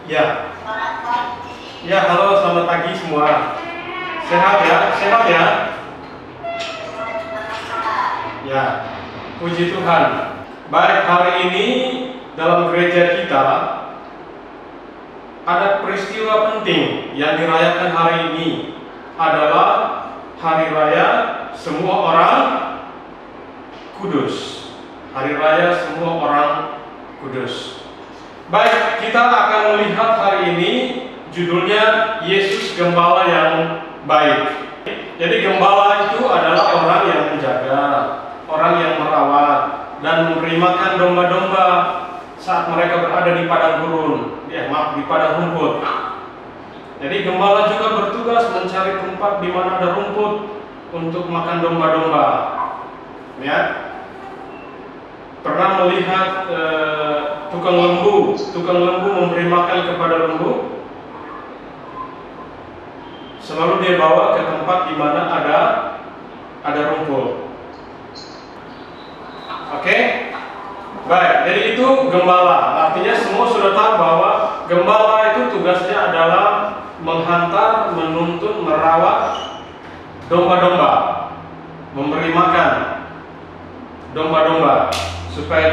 Ya. Ya, halo, selamat pagi semua. Sehat ya? Sehat ya? Ya, puji Tuhan. Baik, hari ini dalam gereja kita ada peristiwa penting yang dirayakan hari ini adalah Hari Raya Semua Orang Kudus. Hari Raya Semua Orang Kudus. Baik, kita akan melihat hari ini judulnya Yesus Gembala yang Baik. Jadi gembala itu adalah orang yang menjaga, orang yang merawat dan memberi makan domba-domba saat mereka berada di padang gurun, di padang rumput. Jadi gembala juga bertugas mencari tempat di mana ada rumput untuk makan domba-domba. Ya. Pernah melihat tukang lembu memberi makan kepada lembu? Selalu dia bawa ke tempat di mana ada rumput. Oke? Baik, jadi itu gembala. Artinya semua sudah tahu bahwa gembala itu tugasnya adalah menghantar, menuntun, merawat domba-domba, memberi makan domba-domba supaya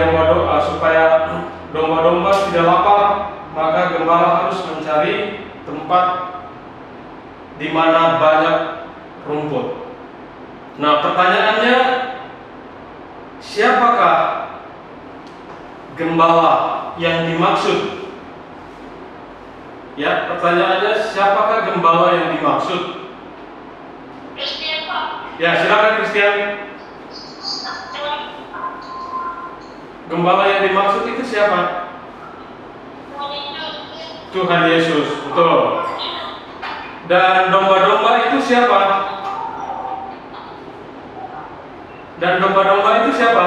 domba-domba tidak lapar, maka gembala harus mencari tempat di mana banyak rumput. Nah, pertanyaannya, siapakah gembala yang dimaksud? Ya, pertanyaannya, siapakah gembala yang dimaksud? Christian, Pak. Ya, silakan Christian. Gembala yang dimaksud itu siapa? Tuhan Yesus, betul. Dan domba-domba itu siapa? Dan domba-domba itu siapa?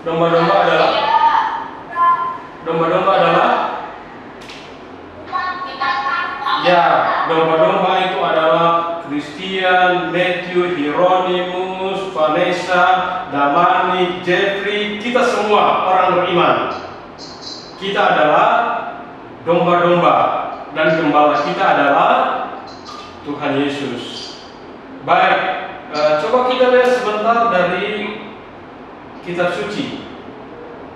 Domba-domba adalah ya, domba-domba itu adalah Christian, Matthew, Hieronymus, Vanessa, Damani, Jeffrey, kita semua orang beriman. Kita adalah domba-domba dan gembala kita adalah Tuhan Yesus. Baik, coba kita lihat sebentar dari kitab suci.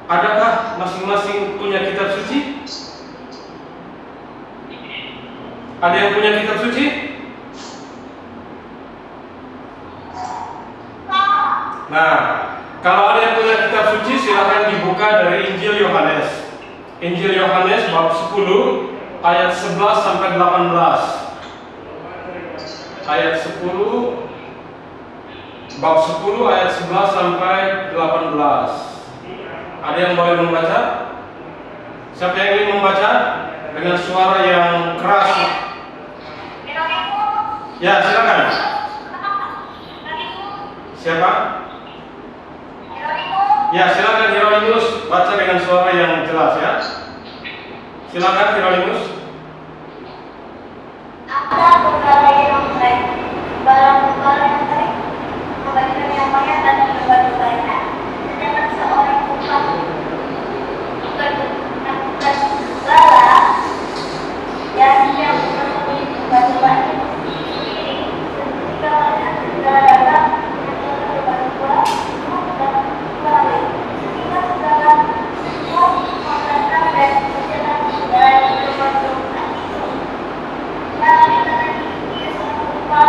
Adakah masing-masing punya kitab suci? Ada yang punya kitab suci? Nah, kalau ada yang punya kitab suci, silakan dibuka dari Injil Yohanes. Injil Yohanes bab 10 ayat 11 sampai 18. Ayat 10 bab 10 ayat 11 sampai 18. Ada yang boleh membaca? Siapa yang ingin membaca dengan suara yang keras? Ya, silakan. Siapa? Ya, silakan Hieronymus baca dengan suara yang jelas ya. Silakan Hieronymus. Ada gembala yang baik, gembala yang baik, membagikan yang banyak dan domba-dombanya. Sedangkan seorang bukan gembala yang dia menemui domba-dombanya sendiri. Ketika melihat segala datang dengan domba-domba, dan balik. Ketika segala mengatakan dan berjalan dari domba-domba itu, lalu dia serupa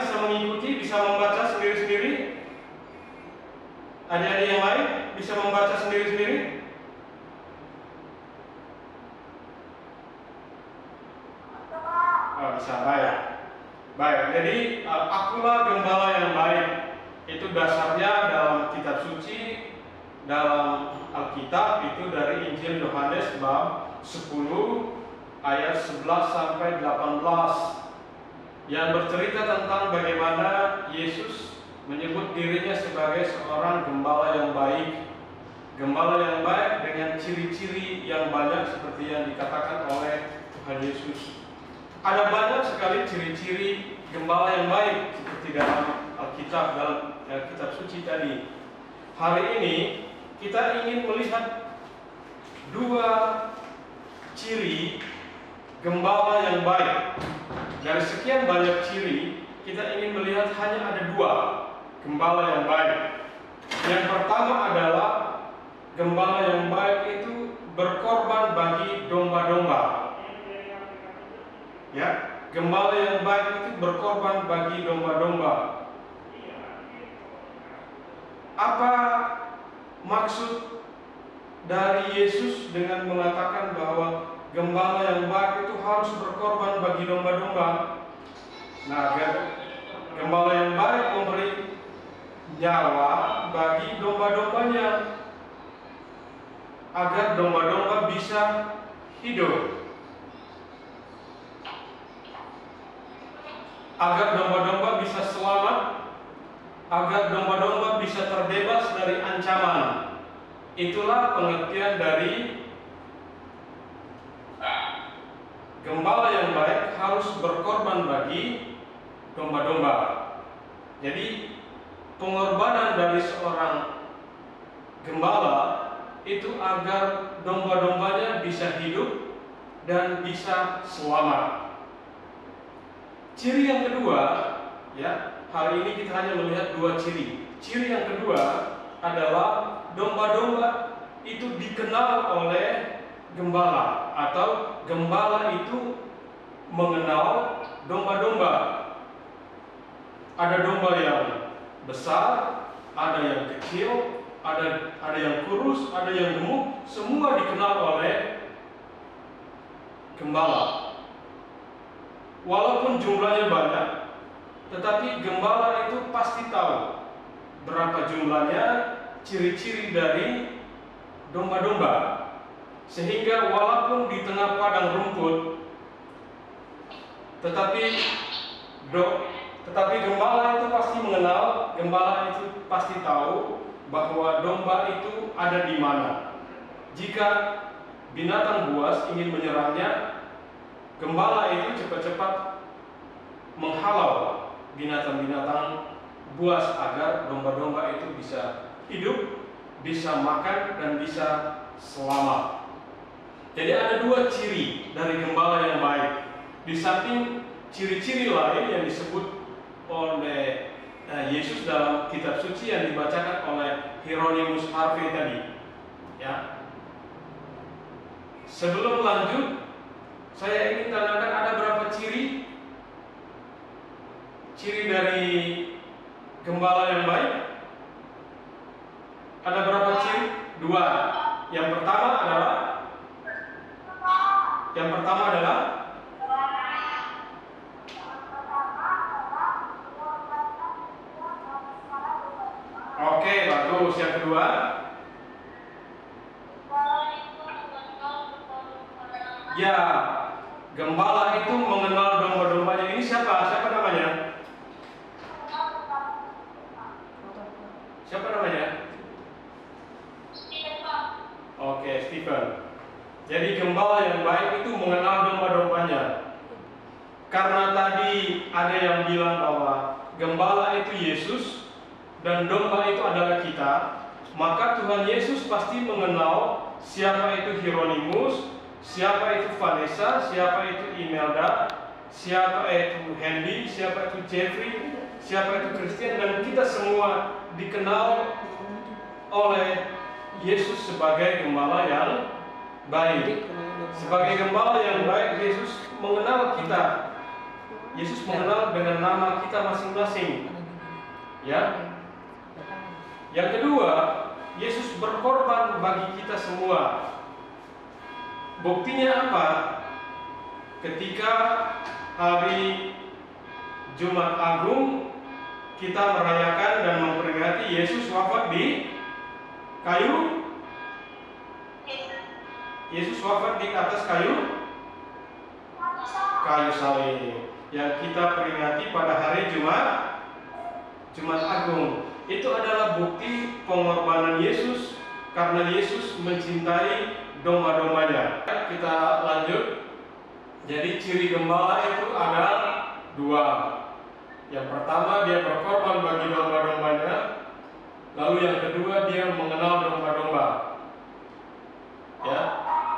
bisa mengikuti, bisa membaca sendiri-sendiri? Adik-adik yang lain bisa membaca sendiri-sendiri? Oh, bisa, baik. Baik, jadi akulah gembala yang baik. Itu dasarnya dalam kitab suci, dalam Alkitab, itu dari Injil Yohanes bab 10 ayat 11 sampai 18 yang bercerita tentang bagaimana Yesus menyebut dirinya sebagai seorang gembala yang baik. Gembala yang baik dengan ciri-ciri yang banyak seperti yang dikatakan oleh Tuhan Yesus. Ada banyak sekali ciri-ciri gembala yang baik seperti dalam Alkitab, dalam kitab suci tadi. Hari ini kita ingin melihat dua ciri gembala yang baik. Dari sekian banyak ciri, kita ingin melihat hanya ada dua gembala yang baik. Yang pertama adalah gembala yang baik itu berkorban bagi domba-domba. Ya, gembala yang baik itu berkorban bagi domba-domba. Apa maksud dari Yesus dengan mengatakan bahwa gembala yang baik itu harus berkorban bagi domba-domba? Nah, gembala yang baik memberi nyawa bagi domba-dombanya agar domba-domba bisa hidup, agar domba-domba bisa selamat, agar domba-domba bisa terbebas dari ancaman. Itulah pengertian dari gembala yang baik harus berkorban bagi domba-domba. Jadi pengorbanan dari seorang gembala itu agar domba-dombanya bisa hidup dan bisa selamat. Ciri yang kedua, ya, hari ini kita hanya melihat dua ciri. Ciri yang kedua adalah domba-domba itu dikenal oleh gembala, atau gembala itu mengenal domba-domba. Ada domba yang besar, ada yang kecil, ada yang kurus, ada yang gemuk, semua dikenal oleh gembala. Walaupun jumlahnya banyak, tetapi gembala itu pasti tahu berapa jumlahnya, ciri-ciri dari domba-domba. Sehingga walaupun di tengah padang rumput, tetapi gembala itu pasti mengenal, gembala itu pasti tahu bahwa domba itu ada di mana. Jika binatang buas ingin menyerangnya, gembala itu cepat-cepat menghalau binatang-binatang buas agar domba-domba itu bisa hidup, bisa makan, dan bisa selamat. Jadi ada dua ciri dari gembala yang baik. Di samping ciri-ciri lain yang disebut oleh Yesus dalam kitab suci yang dibacakan oleh Hieronymus Harvey tadi. Ya. Sebelum lanjut, saya ingin tanyakan, ada berapa ciri dari gembala yang baik? Ada berapa ciri? Dua. Yang pertama adalah oke, bagus. Yang kedua, ya, gembala itu mengenal domba-dombanya. Ini siapa? Siapa namanya? Siapa namanya? Oke, Stephen. Jadi gembala yang baik itu mengenal domba-dombanya. Karena tadi ada yang bilang bahwa gembala itu Yesus dan domba itu adalah kita, maka Tuhan Yesus pasti mengenal siapa itu Hieronymus, siapa itu Vanessa, siapa itu Imelda, siapa itu Hendy, siapa itu Jeffrey, siapa itu Christian, dan kita semua dikenal oleh Yesus sebagai gembala yang baik. Sebagai gembala yang baik, Yesus mengenal kita. Yesus mengenal dengan nama kita masing-masing. Ya. Yang kedua, Yesus berkorban bagi kita semua. Buktinya apa? Ketika hari Jumat Agung kita merayakan dan memperingati Yesus wafat di kayu. Yesus wafat di atas kayu salib yang kita peringati pada hari Jumat Agung. Itu adalah bukti pengorbanan Yesus karena Yesus mencintai domba-dombanya. Kita lanjut. Jadi ciri gembala itu ada dua. Yang pertama, dia berkorban bagi domba-dombanya. Lalu yang kedua, dia mengenal domba-domba. Ya.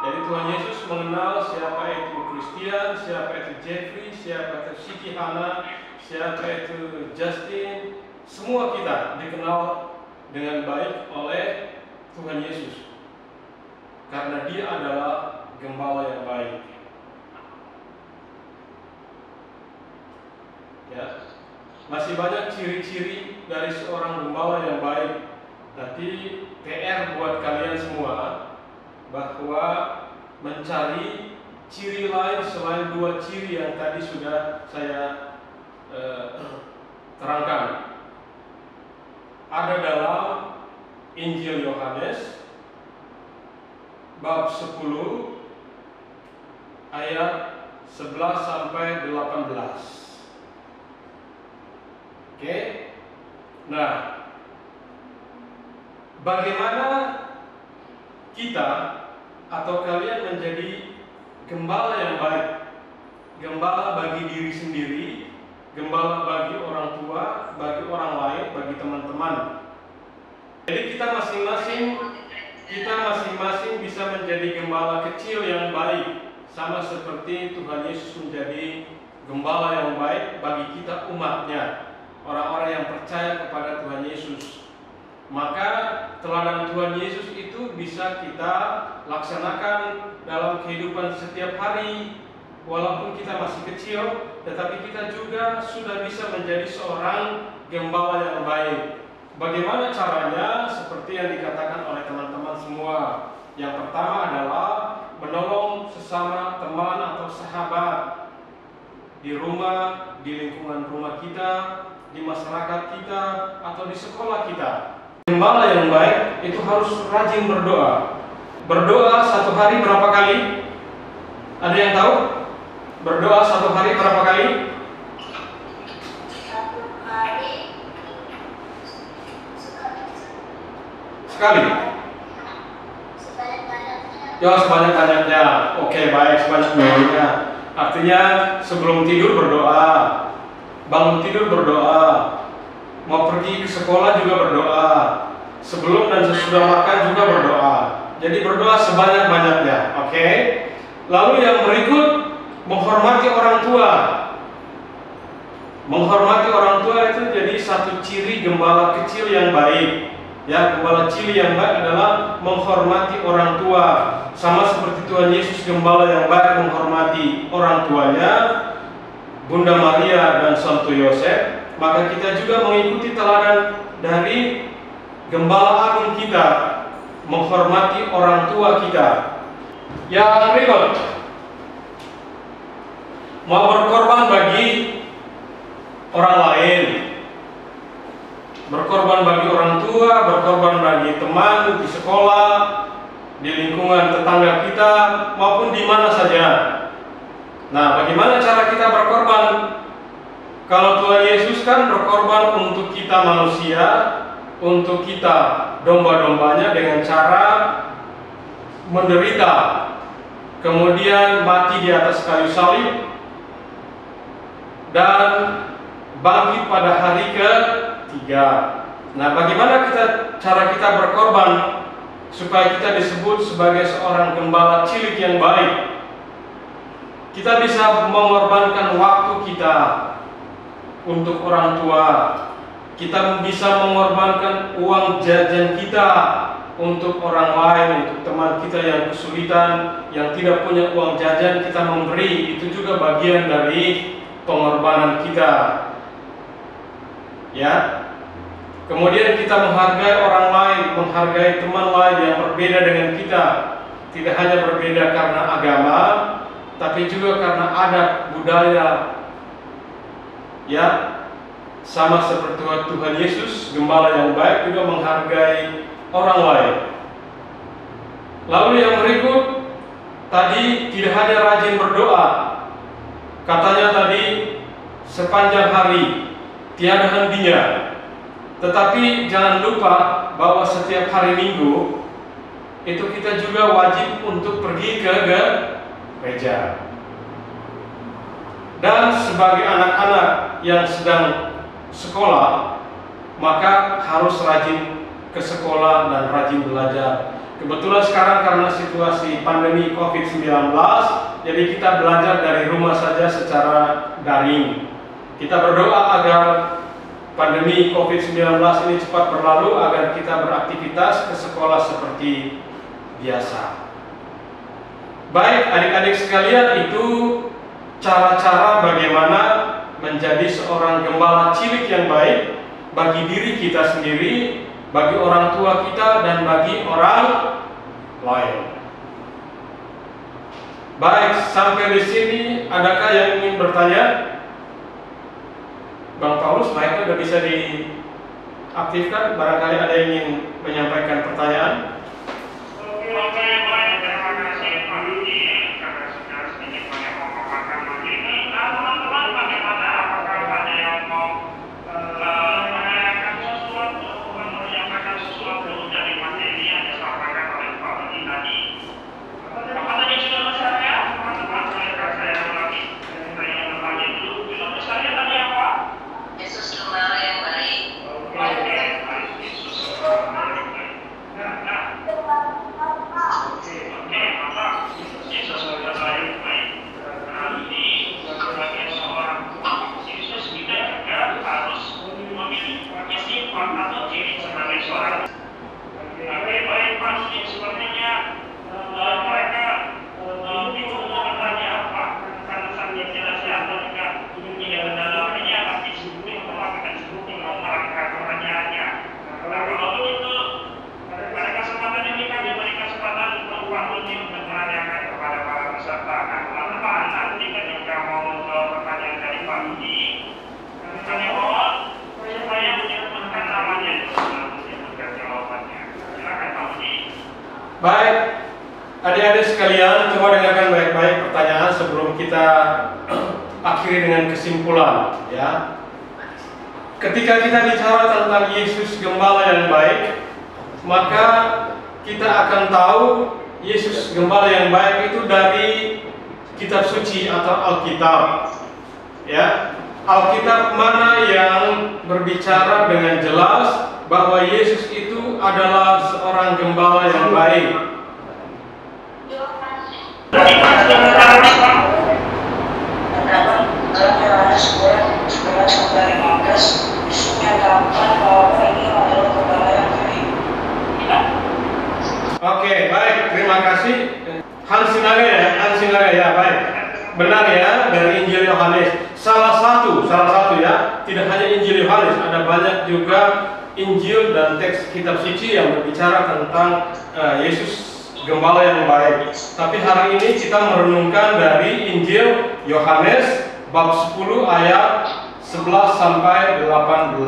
Jadi Tuhan Yesus mengenal siapa itu Christian, siapa itu Jeffrey, siapa itu Siti Hana, siapa itu Justin. Semua kita dikenal dengan baik oleh Tuhan Yesus. Karena dia adalah gembala yang baik. Ya, masih banyak ciri-ciri dari seorang gembala yang baik. Nanti PR buat kalian semua bahwa mencari ciri lain selain dua ciri yang tadi sudah saya terangkan. Ada dalam Injil Yohanes bab 10 ayat 11 sampai 18. Oke. Nah, bagaimana kita atau kalian menjadi gembala yang baik? Gembala bagi diri sendiri, gembala bagi orang tua, bagi orang lain, bagi teman-teman. Jadi kita masing-masing bisa menjadi gembala kecil yang baik, sama seperti Tuhan Yesus menjadi gembala yang baik bagi kita umatnya, orang-orang yang percaya kepada Tuhan Yesus. Maka teladan Tuhan Yesus itu bisa kita laksanakan dalam kehidupan setiap hari. Walaupun kita masih kecil, tetapi kita juga sudah bisa menjadi seorang gembala yang baik. Bagaimana caranya? Seperti yang dikatakan oleh teman-teman semua. Yang pertama adalah menolong sesama teman atau sahabat di rumah, di lingkungan rumah kita, di masyarakat kita, atau di sekolah kita. Gembala yang baik itu harus rajin berdoa. Berdoa satu hari berapa kali? Ada yang tahu? Berdoa satu hari berapa kali? Sekali. Ya, sebanyak-banyaknya. Oke, baik, sebanyak-banyaknya. Artinya sebelum tidur berdoa, bangun tidur berdoa, mau pergi ke sekolah juga berdoa, sebelum dan sesudah makan juga berdoa. Jadi berdoa sebanyak-banyaknya. Oke. Lalu yang berikut, menghormati orang tua. Menghormati orang tua itu jadi satu ciri gembala kecil yang baik. Ya, gembala cili yang baik adalah menghormati orang tua. Sama seperti Tuhan Yesus, gembala yang baik menghormati orang tuanya, Bunda Maria dan Santo Yosef. Maka kita juga mengikuti teladan dari gembala agung kita, menghormati orang tua kita. Yang berikut, mau berkorban bagi orang lain. Berkorban bagi orang tua, berkorban bagi teman di sekolah, di lingkungan tetangga kita, maupun di mana saja. Nah, bagaimana cara kita berkorban? Kalau Tuhan Yesus kan berkorban untuk kita manusia, untuk kita domba-dombanya dengan cara menderita, kemudian mati di atas kayu salib, dan bangkit pada hari ke-3. Nah, bagaimana cara kita berkorban supaya kita disebut sebagai seorang gembala cilik yang baik? Kita bisa mengorbankan waktu kita untuk orang tua. Kita bisa mengorbankan uang jajan kita untuk orang lain, untuk teman kita yang kesulitan, yang tidak punya uang jajan, kita memberi. Itu juga bagian dari pengorbanan kita. Ya. Kemudian kita menghargai orang lain, menghargai teman lain yang berbeda dengan kita. Tidak hanya berbeda karena agama, tapi juga karena adat, budaya. Ya, sama seperti Tuhan Yesus, gembala yang baik, juga menghargai orang lain. Lalu yang berikut, tadi tidak hanya rajin berdoa. Katanya tadi sepanjang hari, tiada hentinya. Tetapi jangan lupa bahwa setiap hari Minggu itu kita juga wajib untuk pergi ke gereja. Dan sebagai anak-anak yang sedang sekolah, maka harus rajin ke sekolah dan rajin belajar. Kebetulan sekarang karena situasi pandemi COVID-19, jadi kita belajar dari rumah saja secara daring. Kita berdoa agar pandemi COVID-19 ini cepat berlalu, agar kita beraktivitas ke sekolah seperti biasa. Baik adik-adik sekalian, itu cara-cara bagaimana menjadi seorang gembala cilik yang baik bagi diri kita sendiri, bagi orang tua kita, dan bagi orang lain. Baik, sampai di sini adakah yang ingin bertanya? Bang Paulus, mic-nya sudah bisa diaktifkan. Barangkali ada yang ingin menyampaikan pertanyaan. Baik, adik-adik sekalian, coba dengarkan baik-baik pertanyaan sebelum kita akhiri dengan kesimpulan, ya. Ketika kita bicara tentang Yesus gembala yang baik, maka kita akan tahu Yesus gembala yang baik itu dari kitab suci atau Alkitab, ya. Alkitab mana yang berbicara dengan jelas bahwa Yesus itu adalah seorang gembala yang baik? Oke, baik, terima kasih. Hans Sinaga ya, baik. Benar ya, dari Injil Yohanes. Salah satu ya, tidak hanya Injil Yohanes, ada banyak juga Injil dan teks kitab suci yang berbicara tentang Yesus gembala yang baik. Tapi hari ini kita merenungkan dari Injil Yohanes bab 10 ayat 11 sampai 18.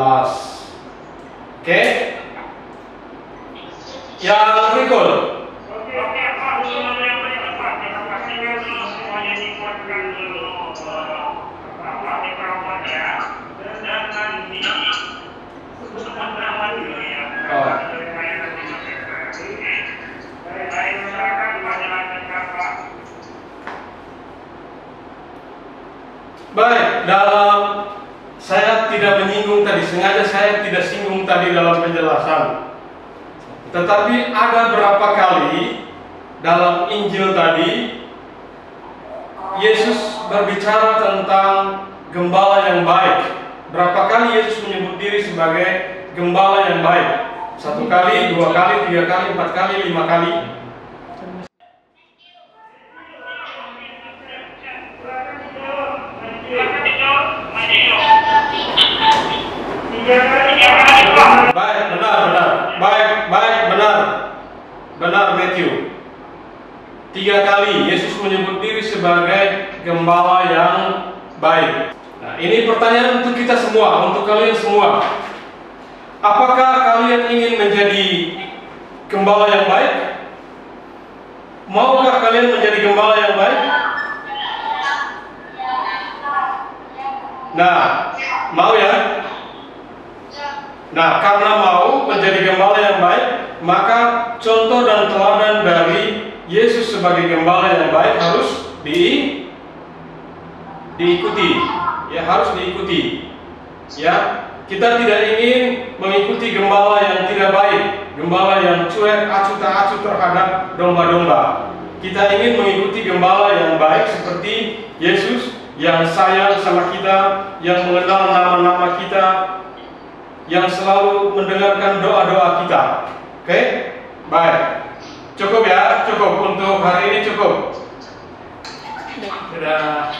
Oke? Yang berikut. Baik, dalam saya tidak menyinggung tadi, sengaja saya tidak singgung tadi dalam penjelasan. Tetapi ada berapa kali dalam Injil tadi Yesus berbicara tentang gembala yang baik. Berapa kali Yesus menyebut diri sebagai gembala yang baik? 1 kali, 2 kali, 3 kali, 4 kali, 5 kali. Benar, Matthew. 3 kali Yesus menyebut diri sebagai gembala yang baik. Nah, ini pertanyaan untuk kita semua, untuk kalian semua. Apakah kalian ingin menjadi gembala yang baik? Maukah kalian menjadi gembala yang baik? Nah, mau ya? Nah, karena mau menjadi gembala yang baik, maka contoh dan teladan dari Yesus sebagai gembala yang baik harus diikuti. Ya, harus diikuti. Ya, kita tidak ingin mengikuti gembala yang tidak baik, gembala yang cuek, acuh tak acuh terhadap domba-domba. Kita ingin mengikuti gembala yang baik seperti Yesus, yang sayang sama kita, yang mengenal nama-nama kita, yang selalu mendengarkan doa-doa kita. Oke? Baik. Cukup ya, cukup untuk hari ini, cukup. Dadah.